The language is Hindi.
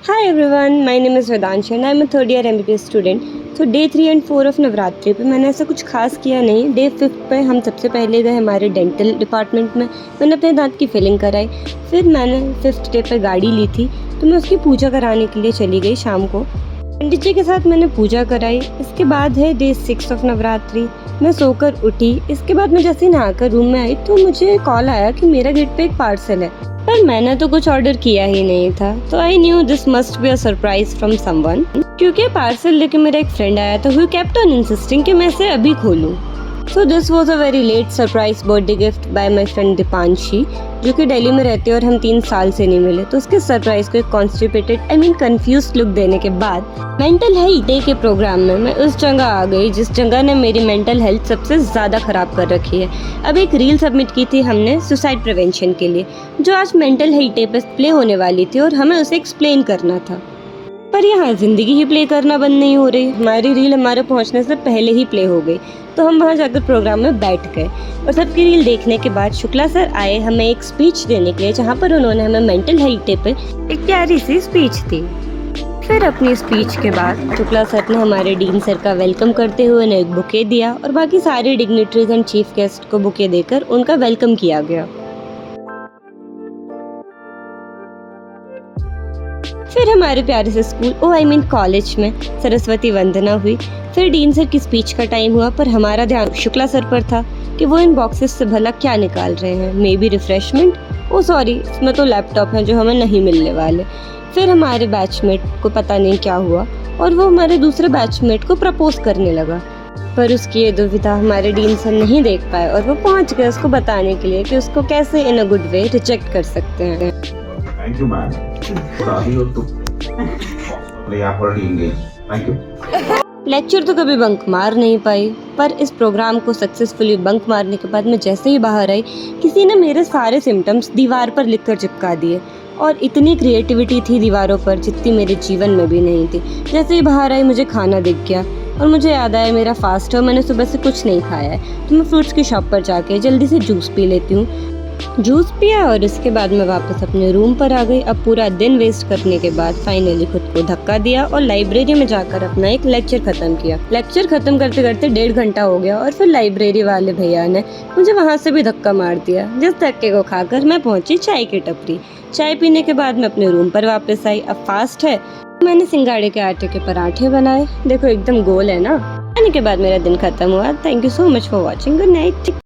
Hi everyone, my name is Vedanshi and I'm a third year MBBS student. तो डे 3 एंड 4 ऑफ नवरात्रि पे मैंने ऐसा कुछ खास किया नहीं। डे 5 पे हम सबसे पहले गए हमारे डेंटल डिपार्टमेंट में। मैंने अपने दांत की फिलिंग कराई। फिर मैंने 5th डे पे गाड़ी ली थी तो मैं उसकी पूजा कराने के लिए चली गई शाम को। पंडित जी के साथ मैंने पूजा कराई। इसके बाद है डे 6 ऑफ नवरात्रि। मैं सोकर उठी। इसके बाद मैं जैसे ही नहाकर रूम में आई तो मुझे कॉल आया कि मेरा गेट पे एक पार्सल है, पर मैंने तो कुछ ऑर्डर किया ही नहीं था। तो I knew this must be a surprise from someone, क्योंकि पार्सल लेके मेरा एक फ्रेंड आया था हु केप्ट ऑन इंसिस्टिंग कि मैं इसे अभी खोलूं। So this was a very late surprise birthday gift by my friend Deepanshi, जो कि दिल्ली में रहती है और हम 3 साल से नहीं मिले। तो उसके सरप्राइज को एक कॉन्स्टिपेटेड कंफ्यूज्ड लुक देने के बाद मेंटल हेल्थ डे के प्रोग्राम में मैं उस जगह आ गई जिस जगह ने मेरी मेंटल हेल्थ सबसे ज़्यादा ख़राब कर रखी है। अब एक रील सबमिट की थी हमने सुसाइड प्रिवेंशन के लिए, जो आज मेंटल हेल्थ डे पर प्ले होने वाली थी और हमें उसे एक्सप्लेन करना था। पर यहाँ ज़िंदगी ही प्ले करना बंद नहीं हो रही। हमारी रील हमारे पहुँचने से पहले ही प्ले हो गई। तो हम वहाँ जाकर प्रोग्राम में बैठ गए और सबकी रील देखने के बाद शुक्ला सर आए हमें एक स्पीच देने के लिए, जहाँ पर उन्होंने हमें मेंटल हेल्थ डे पे एक प्यारी सी स्पीच दी। फिर अपनी स्पीच के बाद शुक्ला सर ने हमारे डीन सर का वेलकम करते हुए उन्हें एक बुके दिया और बाकी सारे डिग्निटरीज एंड चीफ गेस्ट को बुके देकर उनका वेलकम किया गया। फिर हमारे प्यारे से स्कूल कॉलेज में सरस्वती वंदना हुई। फिर डीन सर की स्पीच का टाइम हुआ, पर हमारा ध्यान शुक्ला सर पर था कि वो इन बॉक्सेस से भला क्या निकाल रहे हैं। Maybe refreshment, oh sorry इसमें तो लैपटॉप हैं जो हमें नहीं मिलने वाले। फिर हमारे बैचमेट को पता नहीं क्या हुआ और वो हमारे दूसरे बैचमेट को प्रपोज करने लगा, पर उसकी ये दुविधा हमारे डीन सर नहीं देख पाए और वो पहुंच गए उसको बताने के लिए कि उसको कैसे इन अ गुड वे रिजेक्ट कर सकते हैं। Thank you, ma'am. For all you to play already engaged. Thank you. Lecture तो कभी बंक मार नहीं पाई, पर इस प्रोग्राम को सक्सेसफुली बंक मारने के बाद मैं जैसे ही बाहर आई, किसी ने मेरे सारे सिम्टम्स दीवार पर लिखकर चिपका दिए और इतनी क्रिएटिविटी थी दीवारों पर जितनी मेरे जीवन में भी नहीं थी। जैसे ही बाहर आई मुझे खाना दिख गया और मुझे याद आया मेरा फास्ट है और मैंने सुबह से कुछ नहीं खाया है, तो मैं फ्रूट्स की शॉप पर जाके जल्दी से जूस पी लेती हूँ। जूस पिया और इसके बाद मैं वापस अपने रूम पर आ गई। अब पूरा दिन वेस्ट करने के बाद फाइनली खुद को धक्का दिया और लाइब्रेरी में जाकर अपना एक लेक्चर खत्म किया। लेक्चर खत्म करते करते 1.5 घंटा हो गया और फिर लाइब्रेरी वाले भैया ने मुझे वहाँ से भी धक्का मार दिया। जिस धक्के को खाकर मैं पहुंची चाय की टपरी। चाय पीने के बाद मैं अपने रूम पर वापस आई। अब फास्ट है, मैंने सिंगाड़े के आटे के पराठे बनाए। देखो एकदम गोल है ना। खाने के बाद मेरा दिन खत्म हुआ। Thank you so much for watching. Good night.